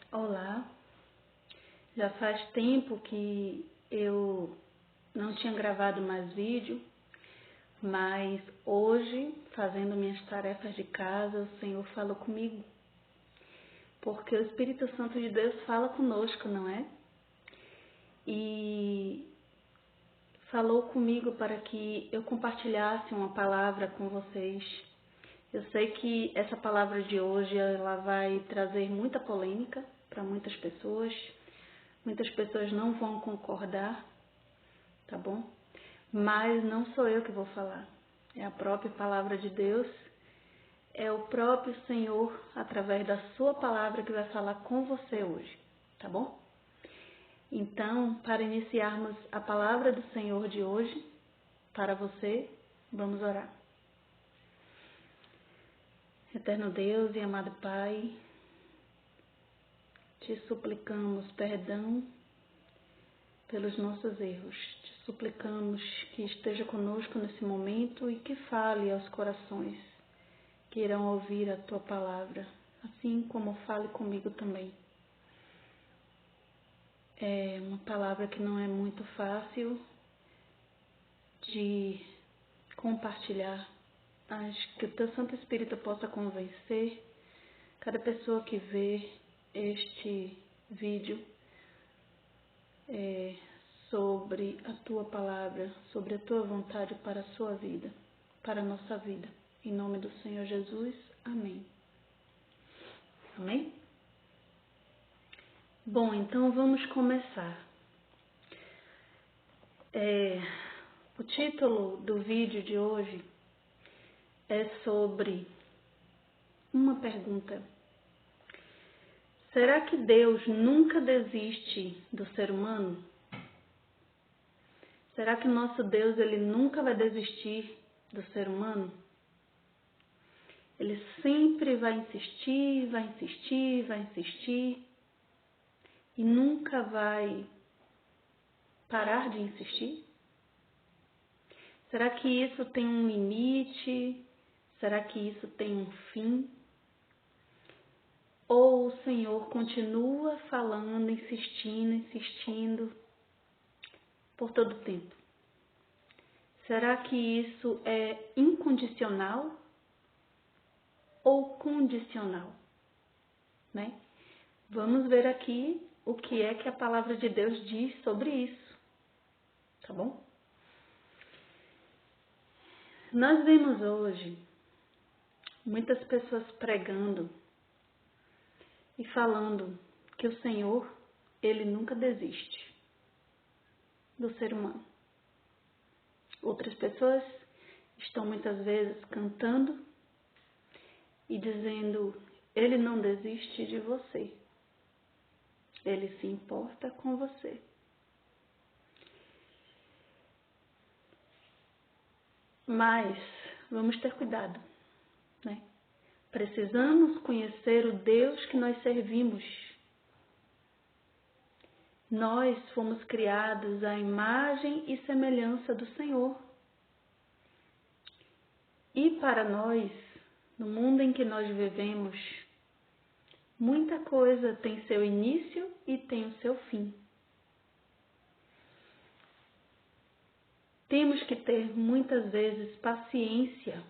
Olá, já faz tempo que eu não tinha gravado mais vídeo, mas hoje, fazendo minhas tarefas de casa, o Senhor falou comigo, porque o Espírito Santo de Deus fala conosco, não é? E falou comigo para que eu compartilhasse uma palavra com vocês. Eu sei que essa palavra de hoje ela vai trazer muita polêmica para muitas pessoas. Muitas pessoas não vão concordar, tá bom? Mas não sou eu que vou falar. É a própria palavra de Deus. É o próprio Senhor, através da sua palavra, que vai falar com você hoje, tá bom? Então, para iniciarmos a palavra do Senhor de hoje, para você, vamos orar. Eterno Deus e amado Pai, te suplicamos perdão pelos nossos erros. Te suplicamos que esteja conosco nesse momento e que fale aos corações que irão ouvir a tua palavra, assim como fale comigo também. É uma palavra que não é muito fácil de compartilhar, mas que o teu Santo Espírito possa convencer cada pessoa que vê este vídeo sobre a tua palavra, sobre a tua vontade para a sua vida, para a nossa vida. Em nome do Senhor Jesus, amém. Amém? Bom, então vamos começar. O título do vídeo de hoje é sobre uma pergunta. Será que Deus nunca desiste do ser humano? Será que o nosso Deus ele nunca vai desistir do ser humano? Ele sempre vai insistir, vai insistir, vai insistir e nunca vai parar de insistir? Será que isso tem um limite? Será que isso tem um fim? Ou o Senhor continua falando, insistindo, insistindo por todo o tempo? Será que isso é incondicional ou condicional? Né? Vamos ver aqui o que é que a palavra de Deus diz sobre isso, tá bom? Nós vemos hoje muitas pessoas pregando e falando que o Senhor, ele nunca desiste do ser humano. Outras pessoas estão muitas vezes cantando e dizendo, ele não desiste de você. Ele se importa com você. Mas vamos ter cuidado, né? Precisamos conhecer o Deus que nós servimos. Nós fomos criados à imagem e semelhança do Senhor. E para nós, no mundo em que nós vivemos, muita coisa tem seu início e tem o seu fim. Temos que ter muitas vezes paciência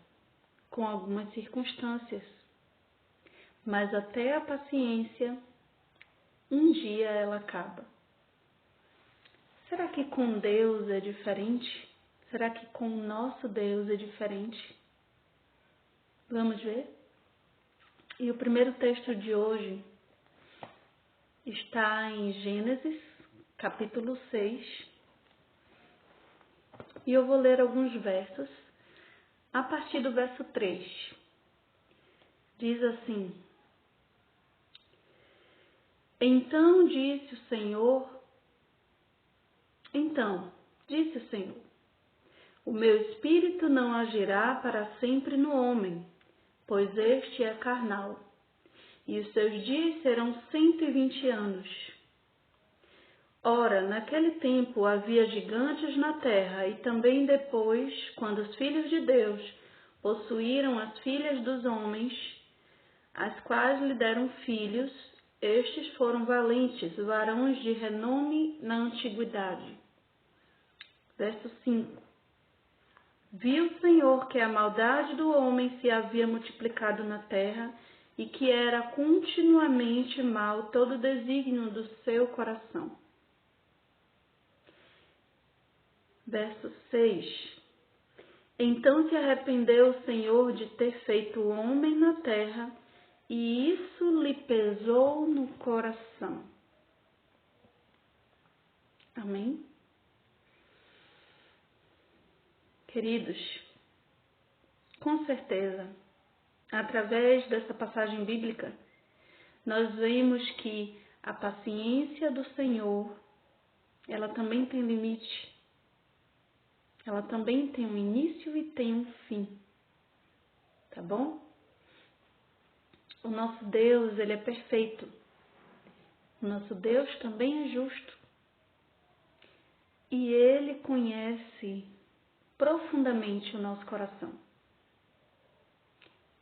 com algumas circunstâncias, mas até a paciência, um dia ela acaba. Será que com Deus é diferente? Será que com o nosso Deus é diferente? Vamos ver? E o primeiro texto de hoje está em Gênesis, capítulo 6. E eu vou ler alguns versos a partir do verso 3. Diz assim: Então disse o Senhor, o meu espírito não agirá para sempre no homem, pois este é carnal, e os seus dias serão 120 anos. Ora, naquele tempo havia gigantes na terra, e também depois, quando os filhos de Deus possuíram as filhas dos homens, as quais lhe deram filhos, Estes foram valentes, varões de renome na antiguidade. Verso 5. Viu o Senhor que a maldade do homem se havia multiplicado na terra e que era continuamente mau todo o desígnio do seu coração. Verso 6. Então se arrependeu o Senhor de ter feito o homem na terra, e isso lhe pesou no coração. Amém? Queridos, com certeza, através dessa passagem bíblica, nós vemos que a paciência do Senhor, ela também tem limite. Ela também tem um início e tem um fim. Tá bom? O nosso Deus, ele é perfeito. O nosso Deus também é justo. E ele conhece profundamente o nosso coração.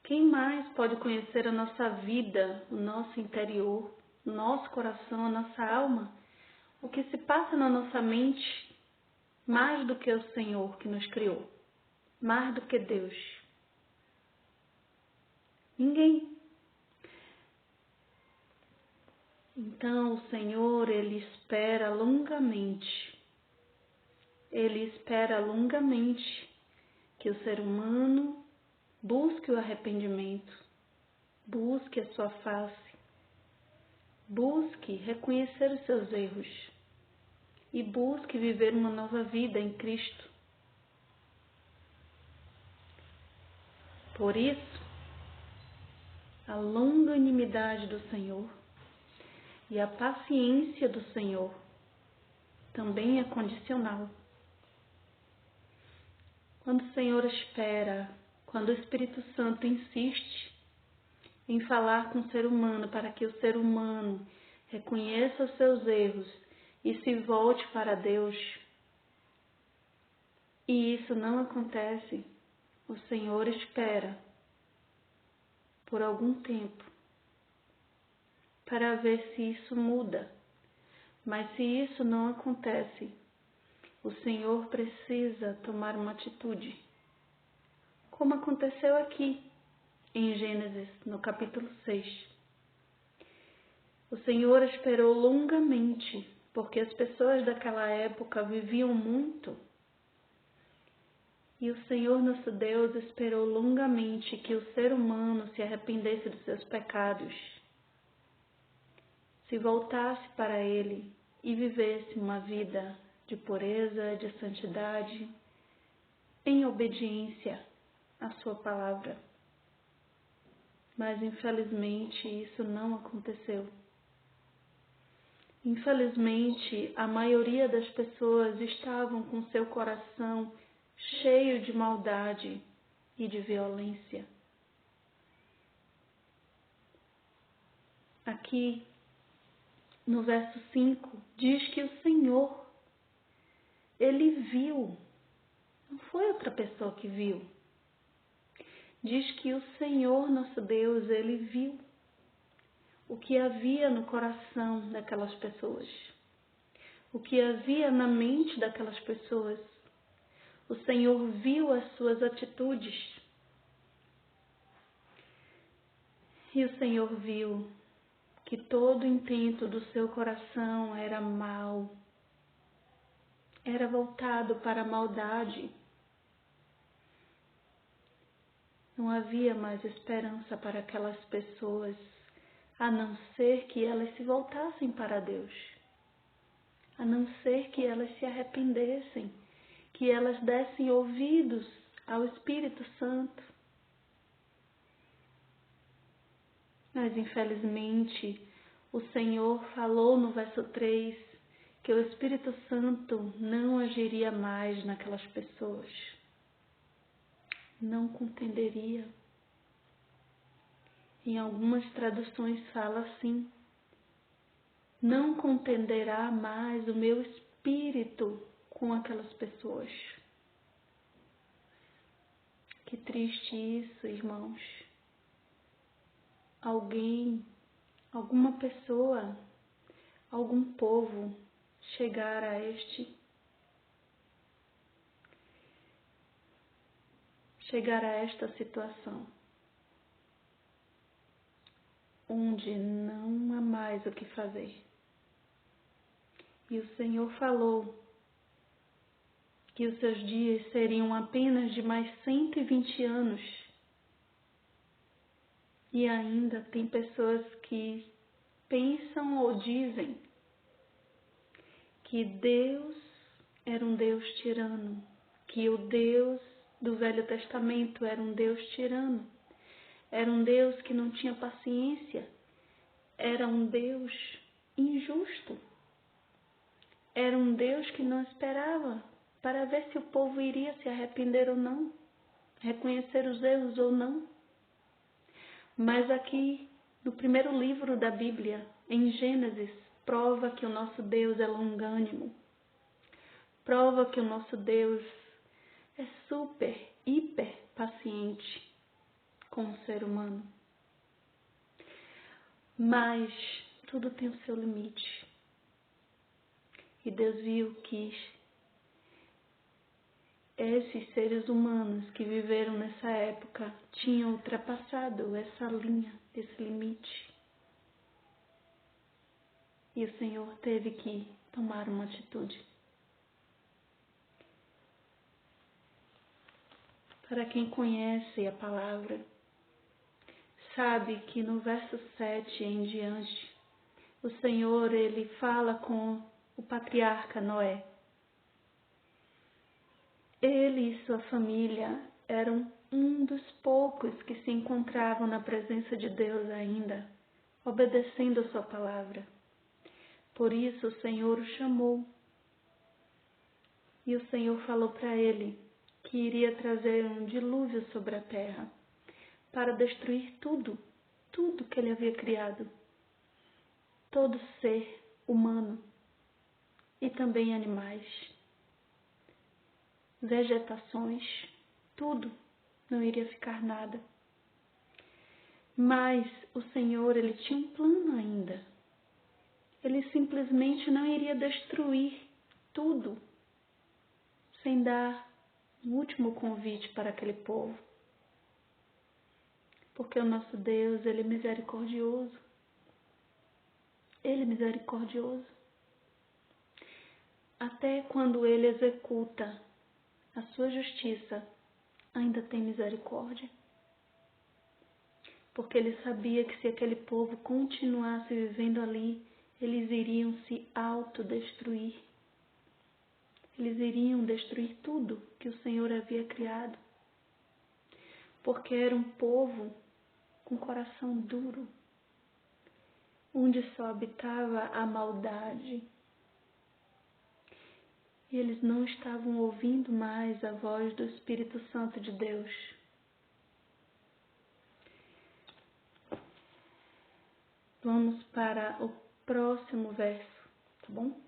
Quem mais pode conhecer a nossa vida, o nosso interior, o nosso coração, a nossa alma, o que se passa na nossa mente, mais do que o Senhor que nos criou, mais do que Deus? Ninguém. Então o Senhor, ele espera longamente. Ele espera longamente que o ser humano busque o arrependimento, busque a sua face, busque reconhecer os seus erros e busque viver uma nova vida em Cristo. Por isso, a longanimidade do Senhor e a paciência do Senhor também é condicional. Quando o Senhor espera, quando o Espírito Santo insiste em falar com o ser humano para que o ser humano reconheça os seus erros e se volte para Deus, e isso não acontece, o Senhor espera por algum tempo para ver se isso muda. Mas se isso não acontece, o Senhor precisa tomar uma atitude, como aconteceu aqui em Gênesis, no capítulo 6. O Senhor esperou longamente, porque as pessoas daquela época viviam muito. E o Senhor nosso Deus esperou longamente que o ser humano se arrependesse dos seus pecados, se voltasse para Ele e vivesse uma vida de pureza, de santidade, em obediência à sua palavra. Mas infelizmente isso não aconteceu. Infelizmente, a maioria das pessoas estavam com seu coração cheio de maldade e de violência. Aqui, no verso 5, diz que o Senhor, ele viu, não foi outra pessoa que viu. Diz que o Senhor, nosso Deus, ele viu o que havia no coração daquelas pessoas, o que havia na mente daquelas pessoas. O Senhor viu as suas atitudes e o Senhor viu que todo o intento do seu coração era mau, era voltado para a maldade. Não havia mais esperança para aquelas pessoas, a não ser que elas se voltassem para Deus, a não ser que elas se arrependessem, que elas dessem ouvidos ao Espírito Santo. Mas infelizmente o Senhor falou no verso 3 que o Espírito Santo não agiria mais naquelas pessoas, não compreenderia. Em algumas traduções fala assim: não contenderá mais o meu espírito com aquelas pessoas. Que triste isso, irmãos. alguma pessoa, algum povo chegar a esta situação, onde não há mais o que fazer. E o Senhor falou que os seus dias seriam apenas de mais 120 anos. E ainda tem pessoas que pensam ou dizem que Deus era um Deus tirano, que o Deus do Velho Testamento era um Deus tirano, era um Deus que não tinha paciência, era um Deus injusto, era um Deus que não esperava para ver se o povo iria se arrepender ou não, reconhecer os erros ou não. Mas aqui, no primeiro livro da Bíblia, em Gênesis, prova que o nosso Deus é longânimo, prova que o nosso Deus é super, hiper paciente com o ser humano. Mas tudo tem o seu limite. E Deus viu que esses seres humanos que viveram nessa época tinham ultrapassado essa linha, esse limite. E o Senhor teve que tomar uma atitude. Para quem conhece a palavra, sabe que no verso 7 em diante, o Senhor, ele fala com o patriarca Noé. Ele e sua família eram um dos poucos que se encontravam na presença de Deus ainda, obedecendo a sua palavra. Por isso o Senhor o chamou. E o Senhor falou para ele que iria trazer um dilúvio sobre a terra para destruir tudo que ele havia criado. Todo ser humano e também animais, vegetações, tudo, não iria ficar nada. Mas o Senhor, ele tinha um plano ainda. Ele simplesmente não iria destruir tudo sem dar um último convite para aquele povo. Porque o nosso Deus, ele é misericordioso. Ele é misericordioso. Até quando ele executa a sua justiça, ainda tem misericórdia. Porque ele sabia que se aquele povo continuasse vivendo ali, eles iriam se autodestruir. Eles iriam destruir tudo que o Senhor havia criado. Porque era um povo com coração duro, onde só habitava a maldade. E eles não estavam ouvindo mais a voz do Espírito Santo de Deus. Vamos para o próximo verso, tá bom?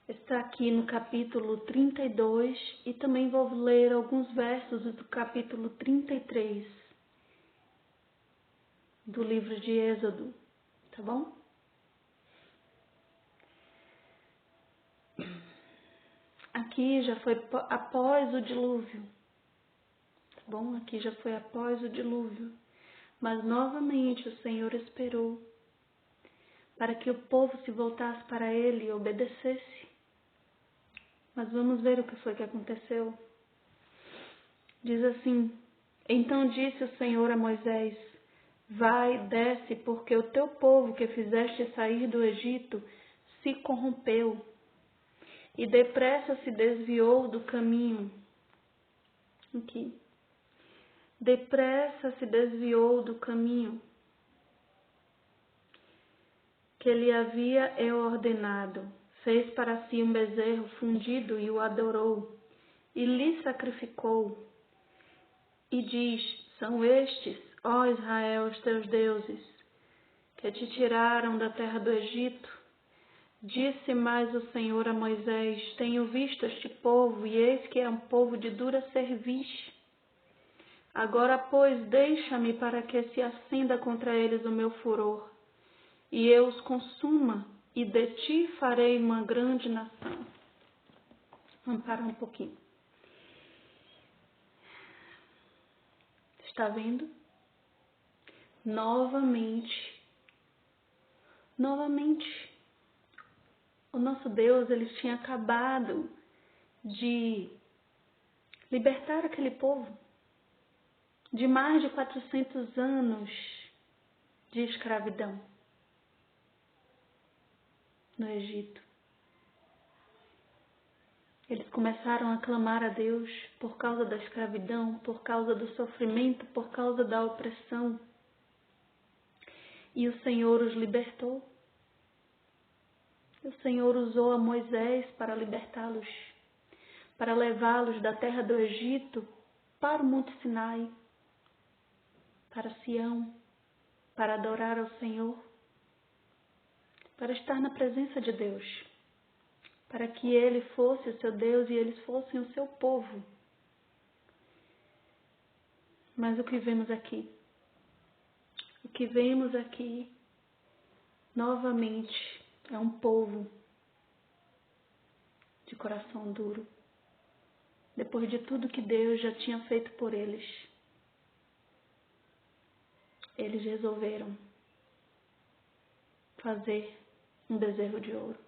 Está aqui no capítulo 32 e também vou ler alguns versos do capítulo 33 do livro de Êxodo, tá bom? Aqui já foi após o dilúvio, tá bom? Aqui já foi após o dilúvio, mas novamente o Senhor esperou para que o povo se voltasse para ele e obedecesse. Mas vamos ver o que foi que aconteceu. Diz assim: Então disse o Senhor a Moisés: Vai, desce, porque o teu povo que fizeste sair do Egito se corrompeu e depressa se desviou do caminho. Aqui. Depressa se desviou do caminho que lhe havia eu ordenado. Fez para si um bezerro fundido e o adorou, e lhe sacrificou. E diz: São estes, ó Israel, os teus deuses, que te tiraram da terra do Egito. Disse mais o Senhor a Moisés: Tenho visto este povo, e eis que é um povo de dura cerviz. Agora, pois, deixa-me para que se acenda contra eles o meu furor, e eu os consuma, e de ti farei uma grande nação. Vamos parar um pouquinho. Está vendo? Novamente, o nosso Deus, ele tinha acabado de libertar aquele povo de mais de 400 anos de escravidão no Egito. Eles começaram a clamar a Deus por causa da escravidão, por causa do sofrimento, por causa da opressão. E o Senhor os libertou. O Senhor usou a Moisés para libertá-los, para levá-los da terra do Egito para o Monte Sinai, para Sião, para adorar ao Senhor, para estar na presença de Deus, para que Ele fosse o seu Deus e eles fossem o seu povo. Mas o que vemos aqui? O que vemos aqui, novamente, é um povo de coração duro. Depois de tudo que Deus já tinha feito por eles, eles resolveram fazer um bezerro de ouro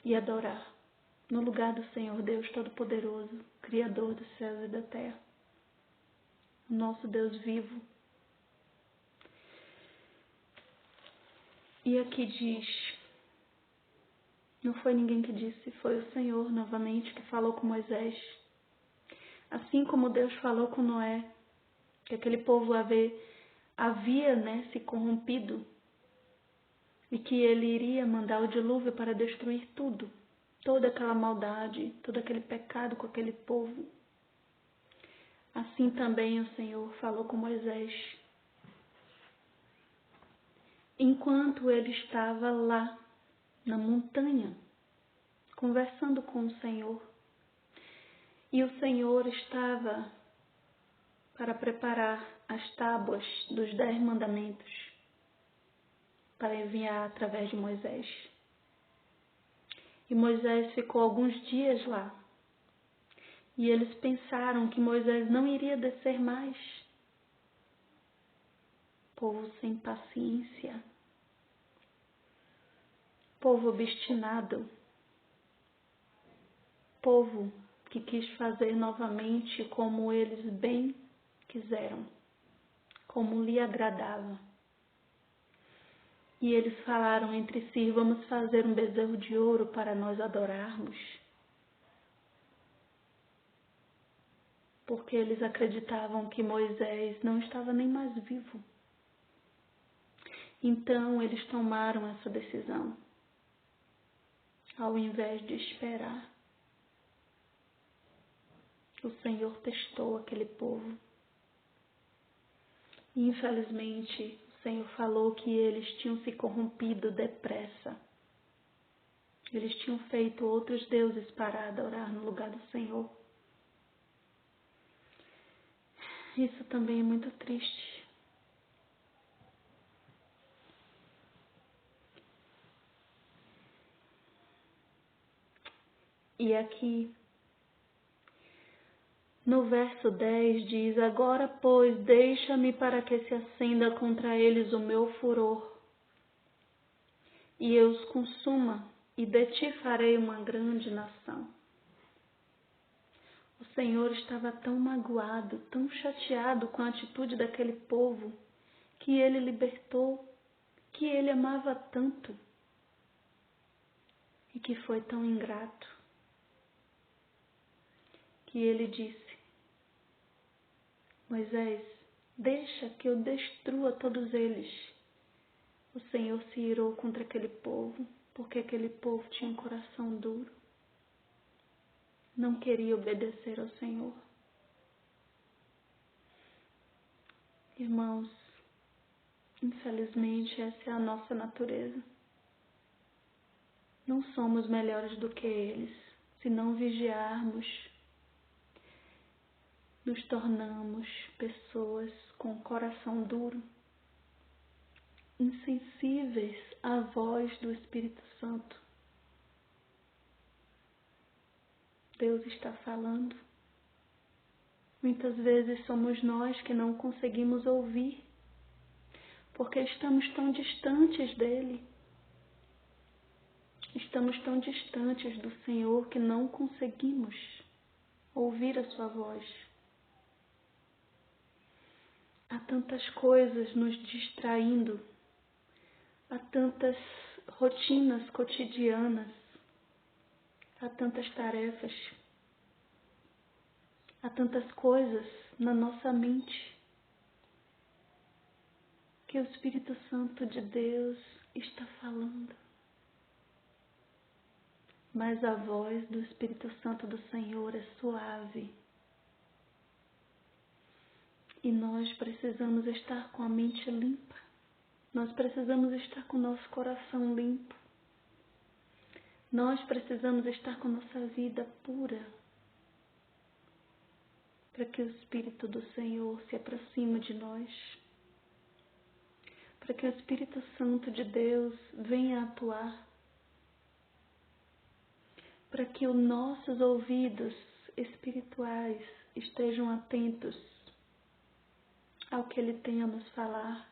e adorar no lugar do Senhor Deus Todo-Poderoso, Criador dos céus e da terra, o nosso Deus vivo. E aqui diz, não foi ninguém que disse, foi o Senhor novamente que falou com Moisés. Assim como Deus falou com Noé, que aquele povo havia se corrompido e que ele iria mandar o dilúvio para destruir tudo, toda aquela maldade, todo aquele pecado com aquele povo. Assim também o Senhor falou com Moisés. Enquanto ele estava lá, na montanha, conversando com o Senhor. E o Senhor estava para preparar as tábuas dos 10 mandamentos para enviar através de Moisés. E Moisés ficou alguns dias lá. E eles pensaram que Moisés não iria descer mais. Povo sem paciência. Povo obstinado. Povo que quis fazer novamente como eles bem quiseram, como lhe agradava. E eles falaram entre si: vamos fazer um bezerro de ouro para nós adorarmos. Porque eles acreditavam que Moisés não estava nem mais vivo. Então eles tomaram essa decisão, ao invés de esperar. O Senhor testou aquele povo. E, infelizmente, o Senhor falou que eles tinham se corrompido depressa. Eles tinham feito outros deuses para adorar no lugar do Senhor. Isso também é muito triste. E aqui, no verso 10 diz: agora, pois, deixa-me para que se acenda contra eles o meu furor, e eu os consuma, e de ti farei uma grande nação. O Senhor estava tão magoado, tão chateado com a atitude daquele povo, que ele libertou, que ele amava tanto, e que foi tão ingrato, que ele disse: Moisés, deixa que eu destrua todos eles. O Senhor se irou contra aquele povo, porque aquele povo tinha um coração duro. Não queria obedecer ao Senhor. Irmãos, Infelizmente, essa é a nossa natureza. Não somos melhores do que eles. Se não vigiarmos, nos tornamos pessoas com o coração duro, insensíveis à voz do Espírito Santo. Deus está falando. Muitas vezes somos nós que não conseguimos ouvir, porque estamos tão distantes dele. Estamos tão distantes do Senhor que não conseguimos ouvir a sua voz. Há tantas coisas nos distraindo, há tantas rotinas cotidianas, há tantas tarefas, há tantas coisas na nossa mente que o Espírito Santo de Deus está falando. Mas a voz do Espírito Santo do Senhor é suave. E nós precisamos estar com a mente limpa. Nós precisamos estar com o nosso coração limpo. Nós precisamos estar com nossa vida pura, para que o Espírito do Senhor se aproxime de nós, para que o Espírito Santo de Deus venha atuar, para que os nossos ouvidos espirituais estejam atentos ao que Ele tem a nos falar.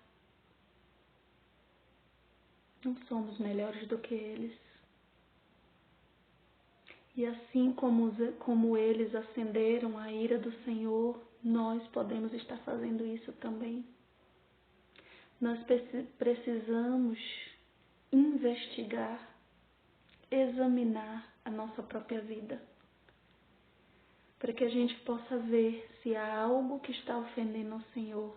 Não somos melhores do que eles. E assim como eles acenderam a ira do Senhor, nós podemos estar fazendo isso também. Nós precisamos investigar, examinar a nossa própria vida, para que a gente possa ver se há algo que está ofendendo ao Senhor,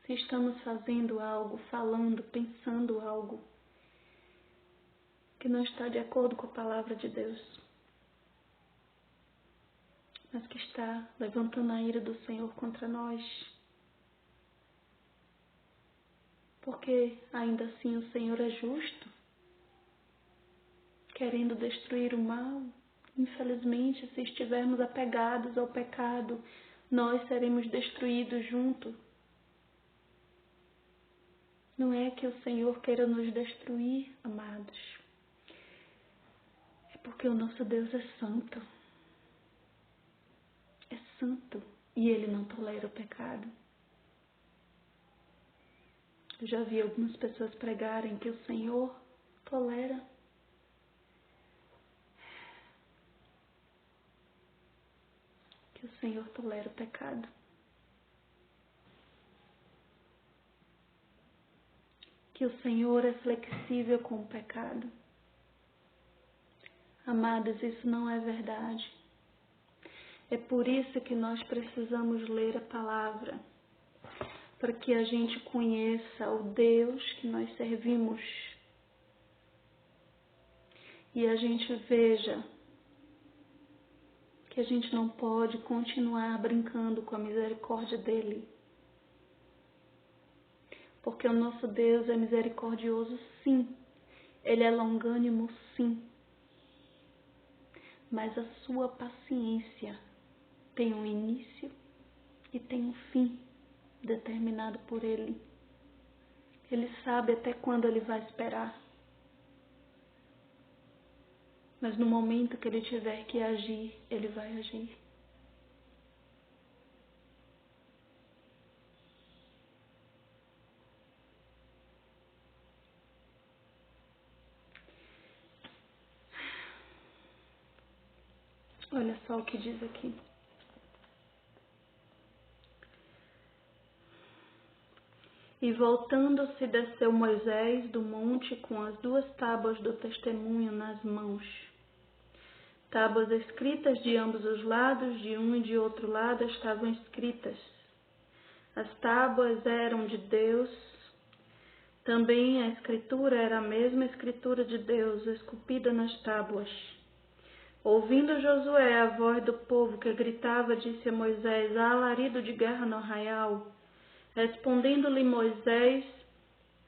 se estamos fazendo algo, falando, pensando algo que não está de acordo com a palavra de Deus, mas que está levantando a ira do Senhor contra nós. Porque ainda assim o Senhor é justo, querendo destruir o mal. Infelizmente, se estivermos apegados ao pecado, nós seremos destruídos junto. Não é que o Senhor queira nos destruir, amados. É porque o nosso Deus é santo. É santo e Ele não tolera o pecado. Eu já vi algumas pessoas pregarem que o Senhor tolera. Que o Senhor tolera o pecado. Que o Senhor é flexível com o pecado. Amados, isso não é verdade. É por isso que nós precisamos ler a palavra, para que a gente conheça o Deus que nós servimos e a gente veja que a gente não pode continuar brincando com a misericórdia dele. Porque o nosso Deus é misericordioso, sim. Ele é longânimo, sim. Mas a sua paciência tem um início e tem um fim determinado por ele. Ele sabe até quando ele vai esperar. Mas no momento que ele tiver que agir, ele vai agir. Olha só o que diz aqui. E voltando-se, desceu Moisés do monte com as 2 tábuas do testemunho nas mãos. Tábuas escritas de ambos os lados, de um e de outro lado estavam escritas. As tábuas eram de Deus. Também a escritura era a mesma escritura de Deus, esculpida nas tábuas. Ouvindo Josué a voz do povo que gritava, disse a Moisés: há alarido de guerra no arraial. Respondendo-lhe Moisés,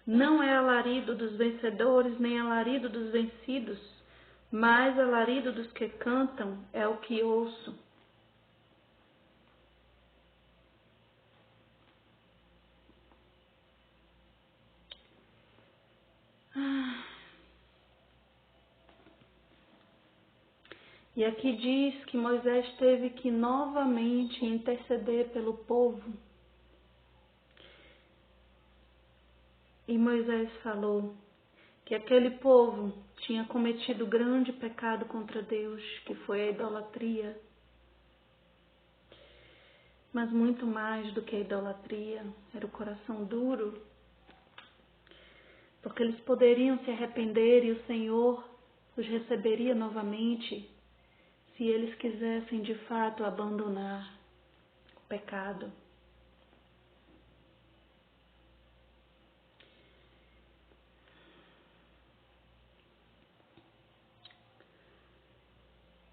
Não é alarido dos vencedores, nem alarido dos vencidos, mas alarido dos que cantam é o que ouço. E aqui diz que Moisés teve que novamente interceder pelo povo. E Moisés falou que aquele povo tinha cometido grande pecado contra Deus, que foi a idolatria. Mas muito mais do que a idolatria, era o coração duro, porque eles poderiam se arrepender e o Senhor os receberia novamente se eles quisessem de fato abandonar o pecado.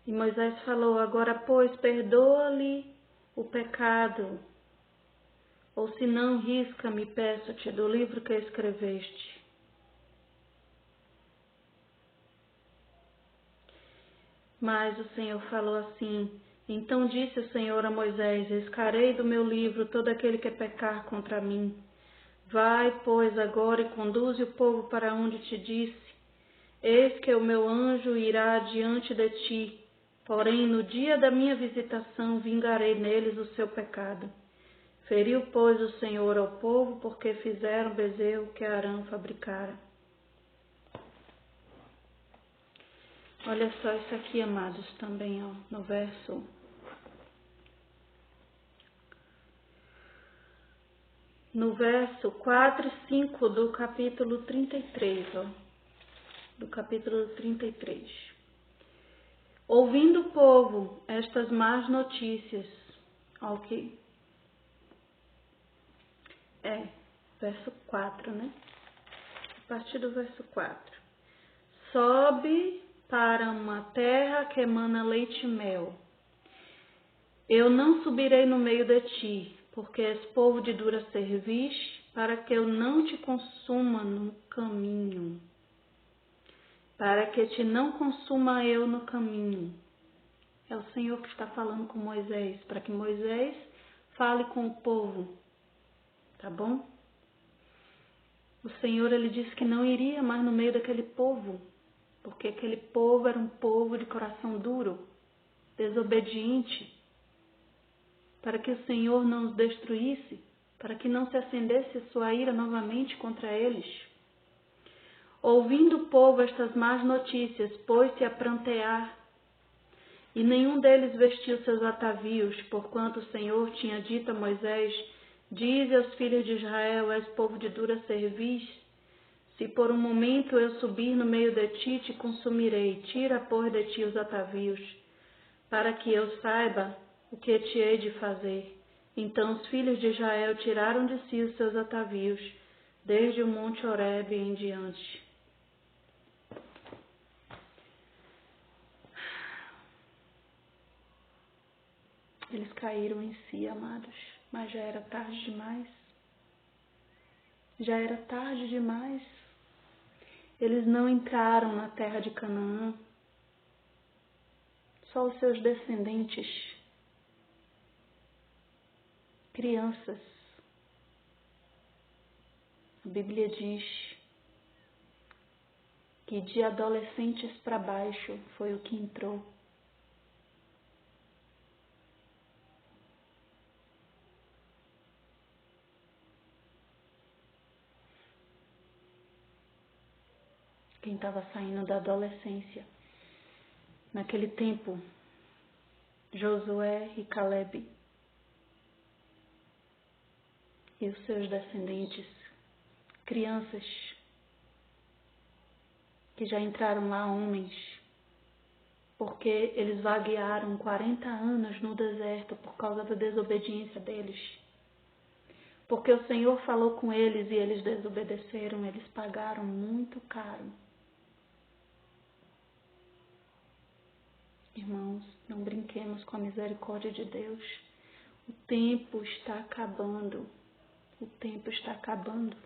E Moisés falou: agora, pois, perdoa-lhe o pecado, ou se não, risca-me, peço-te, do livro que escreveste. Mas o Senhor falou assim: então disse o Senhor a Moisés: riscarei do meu livro todo aquele que pecar contra mim. Vai, pois, agora e conduze o povo para onde te disse. Eis que o meu anjo irá diante de ti, porém no dia da minha visitação vingarei neles o seu pecado. Feriu, pois, o Senhor ao povo, porque fizeram o bezerro que Arão fabricara. Olha só isso aqui, amados, também, ó, no verso 4 e 5 do capítulo 33, ó, do capítulo 33. Ouvindo o povo estas más notícias, ó, que verso 4, né? A partir do verso 4. Sobe para uma terra que emana leite e mel. Eu não subirei no meio de ti, porque és povo de dura cerviz, para que eu não te consuma no caminho. Para que te não consuma eu no caminho. É o Senhor que está falando com Moisés, para que Moisés fale com o povo. Tá bom? O Senhor, ele disse que não iria mais no meio daquele povo, porque aquele povo era um povo de coração duro, desobediente, para que o Senhor não os destruísse, para que não se acendesse a sua ira novamente contra eles. Ouvindo o povo estas más notícias, pôs-se a prantear, e nenhum deles vestiu seus atavios, porquanto o Senhor tinha dito a Moisés: dize aos filhos de Israel: és povo de dura cerviz. Se por um momento eu subir no meio de ti, te consumirei. Tira, pois, de ti os atavios, para que eu saiba o que te hei de fazer. Então os filhos de Israel tiraram de si os seus atavios, desde o monte Horebe em diante. Eles caíram em si, amados, mas já era tarde demais. Já era tarde demais. Eles não entraram na terra de Canaã. Só os seus descendentes, crianças. A Bíblia diz que de adolescentes para baixo foi o que entrou. Quem estava saindo da adolescência. Naquele tempo, Josué e Calebe e os seus descendentes, crianças que já entraram lá, homens, porque eles vaguearam 40 anos no deserto por causa da desobediência deles. Porque o Senhor falou com eles e eles desobedeceram, eles pagaram muito caro. Irmãos, não brinquemos com a misericórdia de Deus. O tempo está acabando. O tempo está acabando.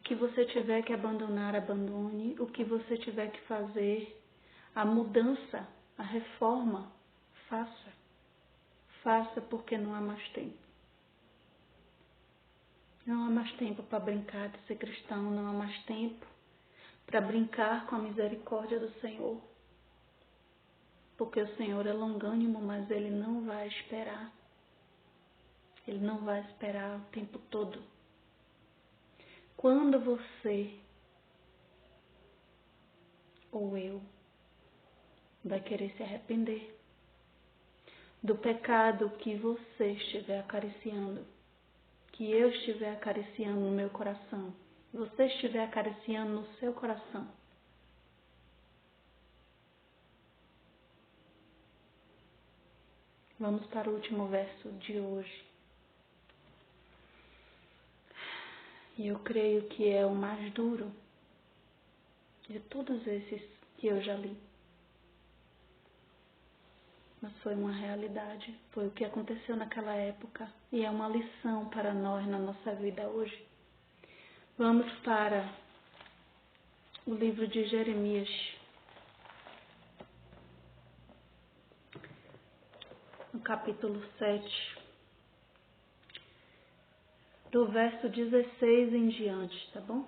que você tiver que abandonar, abandone. O que você tiver que fazer, a mudança, a reforma, faça. Faça porque não há mais tempo. Não há mais tempo para brincar de ser cristão, não há mais tempo para brincar com a misericórdia do Senhor. Porque o Senhor é longânimo, mas Ele não vai esperar. Ele não vai esperar o tempo todo. Quando você ou eu vai querer se arrepender do pecado que você estiver acariciando, que eu estiver acariciando no meu coração, você estiver acariciando no seu coração, vamos para o último verso de hoje. E eu creio que é o mais duro de todos esses que eu já li. Mas foi uma realidade, foi o que aconteceu naquela época e é uma lição para nós na nossa vida hoje. Vamos para o livro de Jeremias, no capítulo 7, do verso 16 em diante, tá bom?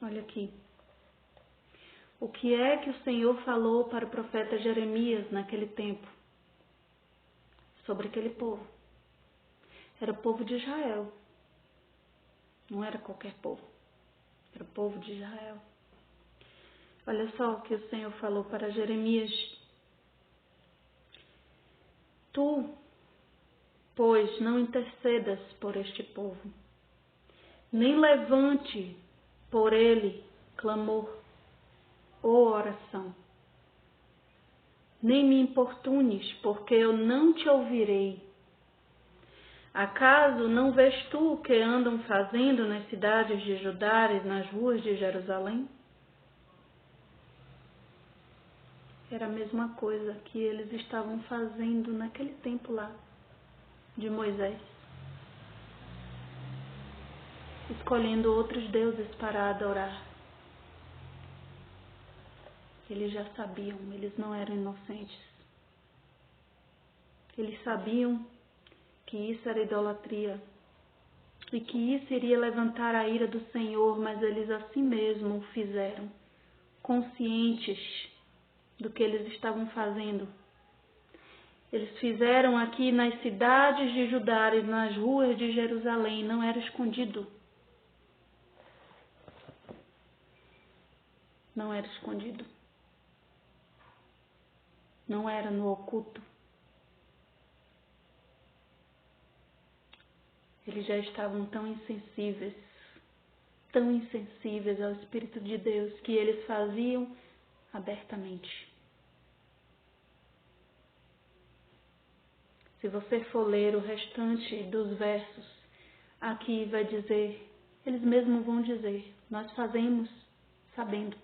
Olha aqui. O que é que o Senhor falou para o profeta Jeremias naquele tempo? Sobre aquele povo. Era o povo de Israel. Não era qualquer povo. Era o povo de Israel. Olha só o que o Senhor falou para Jeremias. Tu, pois, não intercedas por este povo, nem levante por ele clamor ou oração. Nem me importunes, porque eu não te ouvirei. Acaso não vês tu o que andam fazendo nas cidades de Judá e nas ruas de Jerusalém? Era a mesma coisa que eles estavam fazendo naquele tempo lá de Moisés. Escolhendo outros deuses para adorar. Eles já sabiam, eles não eram inocentes. Eles sabiam que isso era idolatria e que isso iria levantar a ira do Senhor, mas eles assim mesmo o fizeram, conscientes do que eles estavam fazendo. Eles fizeram aqui nas cidades de Judá e nas ruas de Jerusalém, não era escondido. Não era escondido. Não era no oculto. Eles já estavam tão insensíveis ao Espírito de Deus, que eles faziam abertamente. Se você for ler o restante dos versos, aqui vai dizer, eles mesmos vão dizer, nós fazemos sabendo.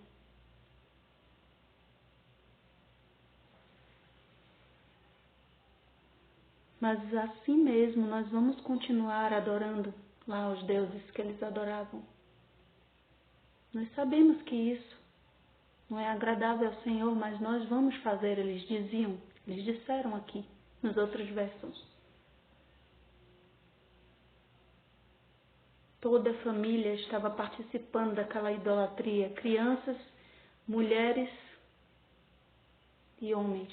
Mas assim mesmo nós vamos continuar adorando lá os deuses que eles adoravam. Nós sabemos que isso não é agradável ao Senhor, mas nós vamos fazer, eles diziam, eles disseram aqui nos outros versos. Toda a família estava participando daquela idolatria, crianças, mulheres e homens.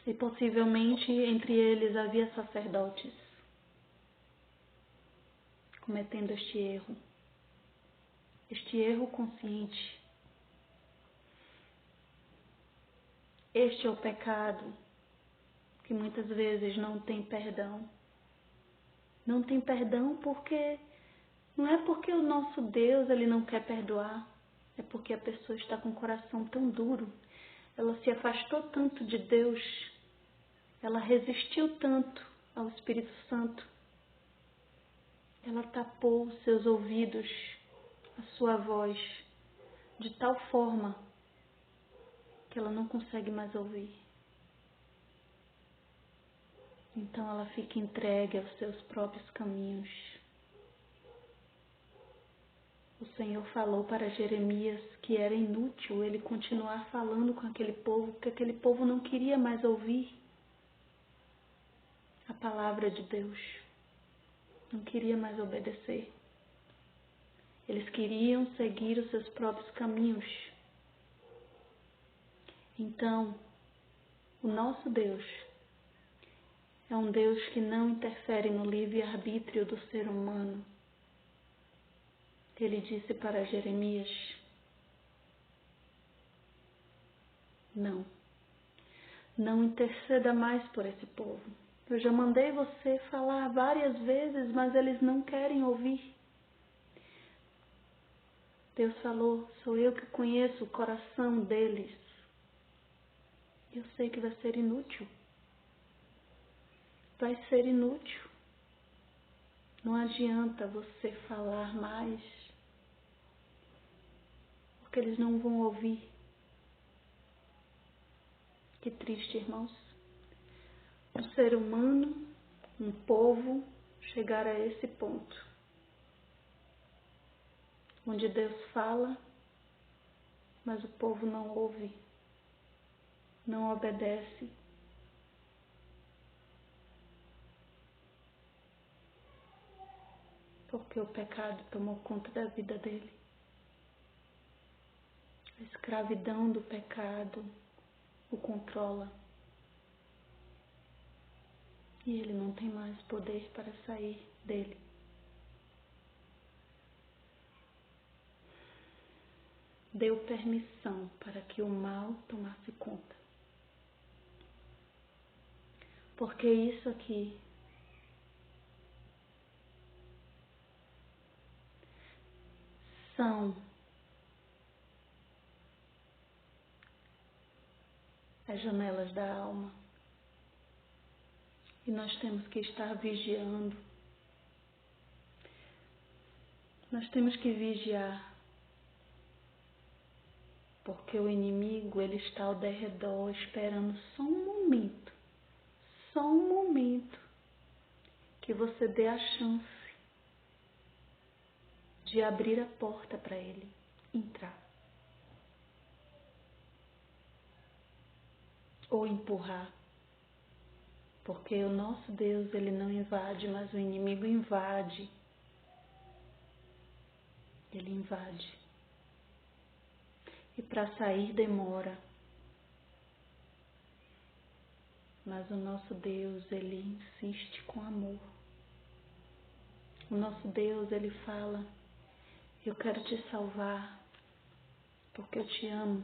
E possivelmente entre eles havia sacerdotes cometendo este erro consciente. Este é o pecado que muitas vezes não tem perdão. Não tem perdão porque não é porque o nosso Deus ele não quer perdoar, é porque a pessoa está com o coração tão duro. Ela se afastou tanto de Deus, ela resistiu tanto ao Espírito Santo. Ela tapou os seus ouvidos, a sua voz, de tal forma que ela não consegue mais ouvir. Então ela fica entregue aos seus próprios caminhos. O Senhor falou para Jeremias que era inútil ele continuar falando com aquele povo, porque aquele povo não queria mais ouvir a palavra de Deus, não queria mais obedecer. Eles queriam seguir os seus próprios caminhos. Então, o nosso Deus é um Deus que não interfere no livre-arbítrio do ser humano. Ele disse para Jeremias: não interceda mais por esse povo. Eu já mandei você falar várias vezes, mas eles não querem ouvir. Deus falou: sou eu que conheço o coração deles. Eu sei que vai ser inútil. Vai ser inútil. Não adianta você falar mais, porque eles não vão ouvir. Que triste, irmãos. Um ser humano, um povo, chegar a esse ponto, onde Deus fala, mas o povo não ouve, não obedece. Porque o pecado tomou conta da vida dele. A escravidão do pecado o controla. E ele não tem mais poder para sair dele. Deu permissão para que o mal tomasse conta. Porque isso aqui são as janelas da alma. E nós temos que estar vigiando. Nós temos que vigiar. Porque o inimigo, ele está ao derredor, esperando só um momento que você dê a chance de abrir a porta para ele entrar. Ou empurrar. Porque o nosso Deus, ele não invade, mas o inimigo invade. Ele invade. E para sair demora. Mas o nosso Deus, ele insiste com amor. O nosso Deus, ele fala: eu quero te salvar, porque eu te amo.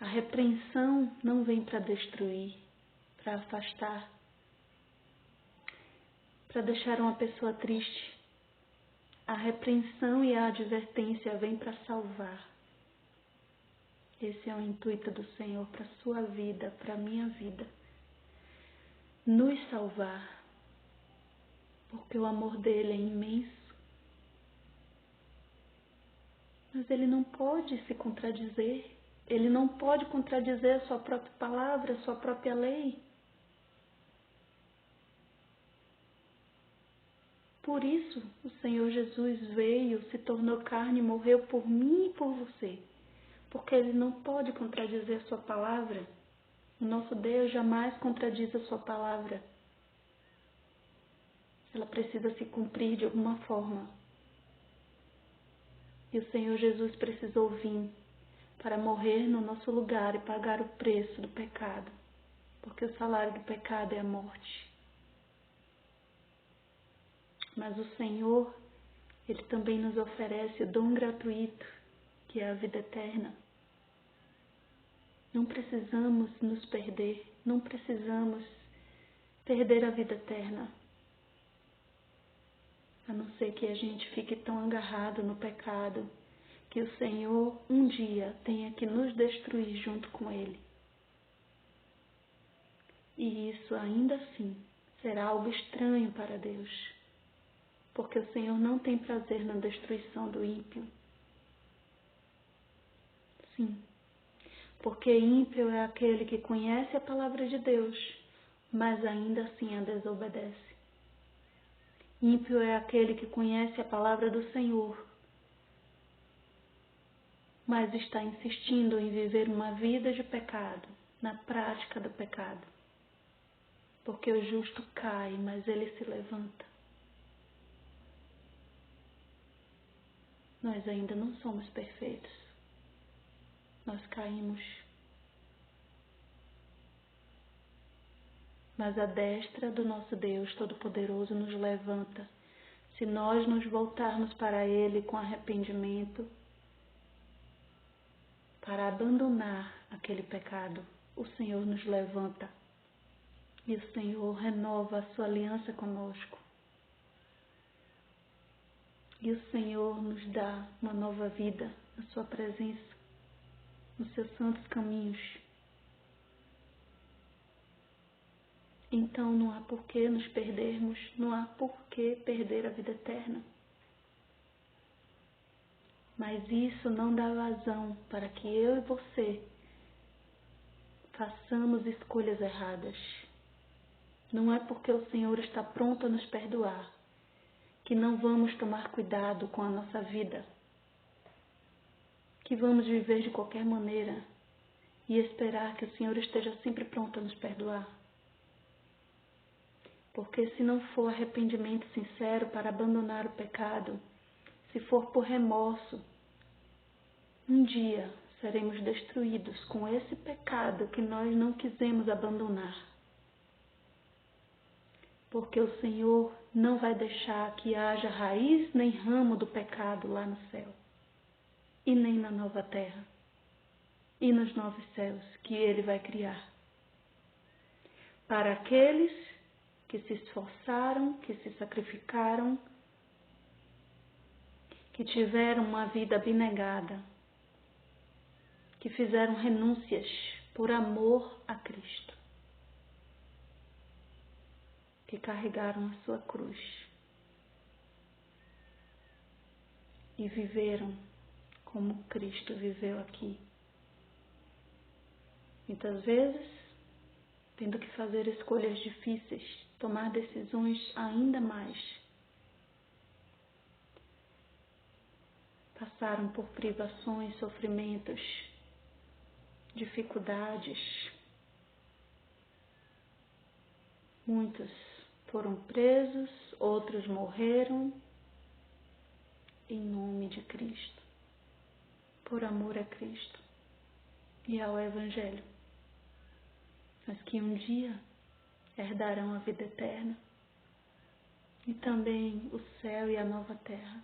A repreensão não vem para destruir, para afastar, para deixar uma pessoa triste. A repreensão e a advertência vêm para salvar. Esse é o intuito do Senhor para a sua vida, para a minha vida. Nos salvar, porque o amor dele é imenso. Mas ele não pode se contradizer. Ele não pode contradizer a sua própria palavra, a sua própria lei. Por isso, o Senhor Jesus veio, se tornou carne e morreu por mim e por você. Porque ele não pode contradizer a sua palavra. O nosso Deus jamais contradiz a sua palavra. Ela precisa se cumprir de alguma forma. E o Senhor Jesus precisou vir para morrer no nosso lugar e pagar o preço do pecado. Porque o salário do pecado é a morte. Mas o Senhor, ele também nos oferece o dom gratuito, que é a vida eterna. Não precisamos nos perder, não precisamos perder a vida eterna. A não ser que a gente fique tão agarrado no pecado, que o Senhor um dia tenha que nos destruir junto com Ele. E isso ainda assim será algo estranho para Deus, porque o Senhor não tem prazer na destruição do ímpio. Sim, porque ímpio é aquele que conhece a palavra de Deus, mas ainda assim a desobedece. Ímpio é aquele que conhece a palavra do Senhor, mas está insistindo em viver uma vida de pecado, na prática do pecado. Porque o justo cai, mas ele se levanta. Nós ainda não somos perfeitos. Nós caímos. Mas a destra do nosso Deus Todo-Poderoso nos levanta. Se nós nos voltarmos para Ele com arrependimento, para abandonar aquele pecado, o Senhor nos levanta. E o Senhor renova a sua aliança conosco. E o Senhor nos dá uma nova vida na sua presença, nos seus santos caminhos. Então não há por que nos perdermos, não há por que perder a vida eterna. Mas isso não dá vazão para que eu e você façamos escolhas erradas. Não é porque o Senhor está pronto a nos perdoar que não vamos tomar cuidado com a nossa vida, que vamos viver de qualquer maneira e esperar que o Senhor esteja sempre pronto a nos perdoar. Porque se não for arrependimento sincero para abandonar o pecado, se for por remorso, um dia seremos destruídos com esse pecado que nós não quisemos abandonar. Porque o Senhor não vai deixar que haja raiz nem ramo do pecado lá no céu, e nem na nova terra, e nos novos céus que Ele vai criar. Para aqueles que se esforçaram, que se sacrificaram, que tiveram uma vida abnegada, que fizeram renúncias por amor a Cristo, que carregaram a sua cruz e viveram como Cristo viveu aqui. Muitas vezes, tendo que fazer escolhas difíceis, tomar decisões ainda mais. Passaram por privações, sofrimentos, dificuldades. Muitos foram presos, outros morreram em nome de Cristo, por amor a Cristo e ao Evangelho, mas que um dia herdarão a vida eterna e também o céu e a nova terra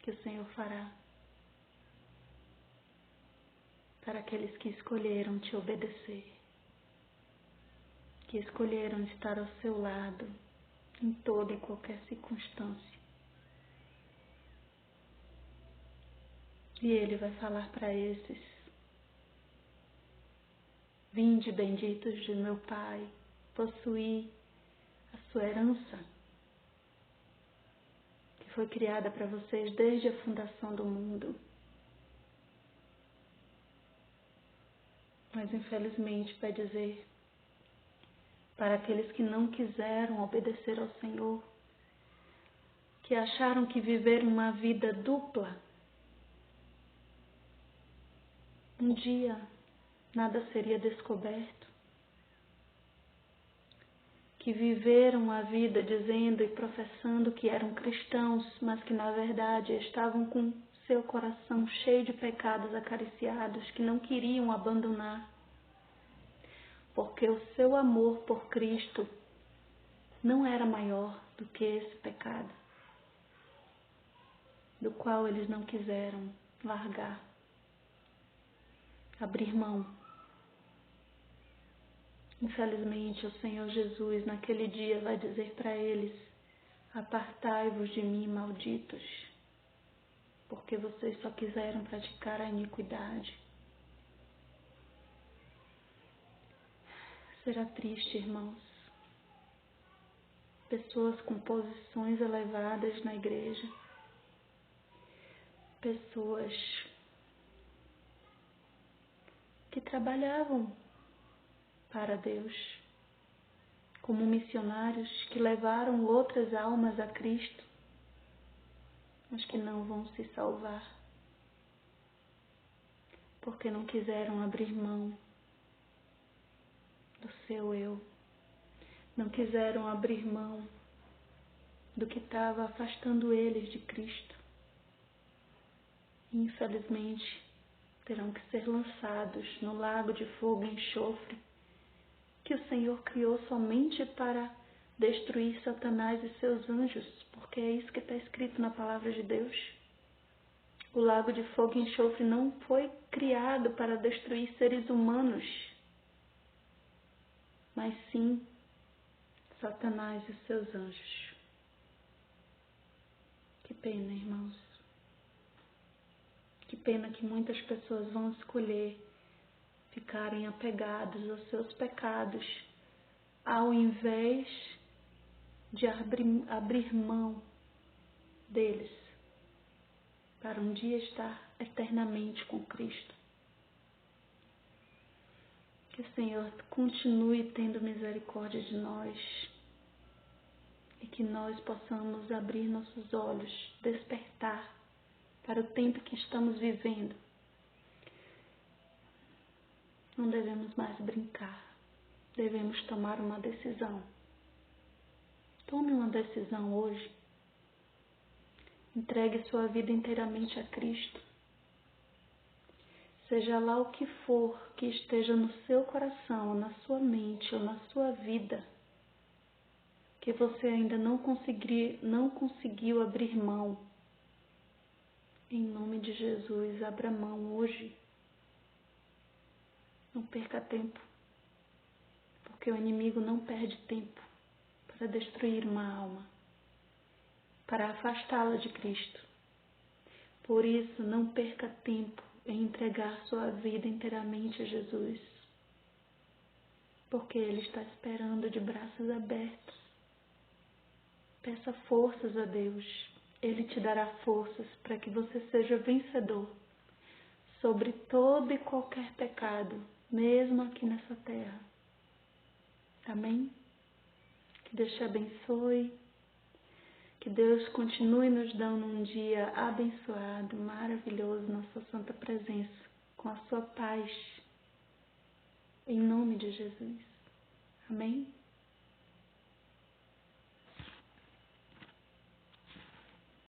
que o Senhor fará para aqueles que escolheram te obedecer, que escolheram estar ao seu lado em toda e qualquer circunstância. E Ele vai falar para esses: vinde benditos de meu Pai, possuí a sua herança, que foi criada para vocês desde a fundação do mundo. Mas infelizmente vai dizer, para aqueles que não quiseram obedecer ao Senhor, que acharam que viver uma vida dupla, um dia nada seria descoberto, que viveram a vida dizendo e professando que eram cristãos, mas que na verdade estavam com seu coração cheio de pecados acariciados, que não queriam abandonar, porque o seu amor por Cristo não era maior do que esse pecado, do qual eles não quiseram largar, abrir mão. Infelizmente, o Senhor Jesus naquele dia vai dizer para eles: apartai-vos de mim, malditos, porque vocês só quiseram praticar a iniquidade. Será triste, irmãos. Pessoas com posições elevadas na igreja, pessoas que trabalhavam para Deus, como missionários que levaram outras almas a Cristo, mas que não vão se salvar, porque não quiseram abrir mão do seu eu, não quiseram abrir mão do que estava afastando eles de Cristo. Infelizmente, terão que ser lançados no lago de fogo e enxofre, que o Senhor criou somente para destruir Satanás e seus anjos, porque é isso que está escrito na palavra de Deus. O lago de fogo e enxofre não foi criado para destruir seres humanos, mas sim Satanás e seus anjos. Que pena, irmãos. Que pena que muitas pessoas vão escolher ficarem apegados aos seus pecados, ao invés de abrir mão deles, para um dia estar eternamente com Cristo. Que o Senhor continue tendo misericórdia de nós e que nós possamos abrir nossos olhos, despertar para o tempo que estamos vivendo. Não devemos mais brincar, devemos tomar uma decisão. Tome uma decisão hoje. Entregue sua vida inteiramente a Cristo. Seja lá o que for que esteja no seu coração, na sua mente ou na sua vida, que você ainda não conseguiu abrir mão. Em nome de Jesus, abra mão hoje. Não perca tempo, porque o inimigo não perde tempo para destruir uma alma, para afastá-la de Cristo. Por isso, não perca tempo em entregar sua vida inteiramente a Jesus, porque Ele está esperando de braços abertos. Peça forças a Deus. Ele te dará forças para que você seja vencedor sobre todo e qualquer pecado, mesmo aqui nessa terra. Amém? Que Deus te abençoe. Que Deus continue nos dando um dia abençoado, maravilhoso na sua santa presença, com a sua paz. Em nome de Jesus. Amém?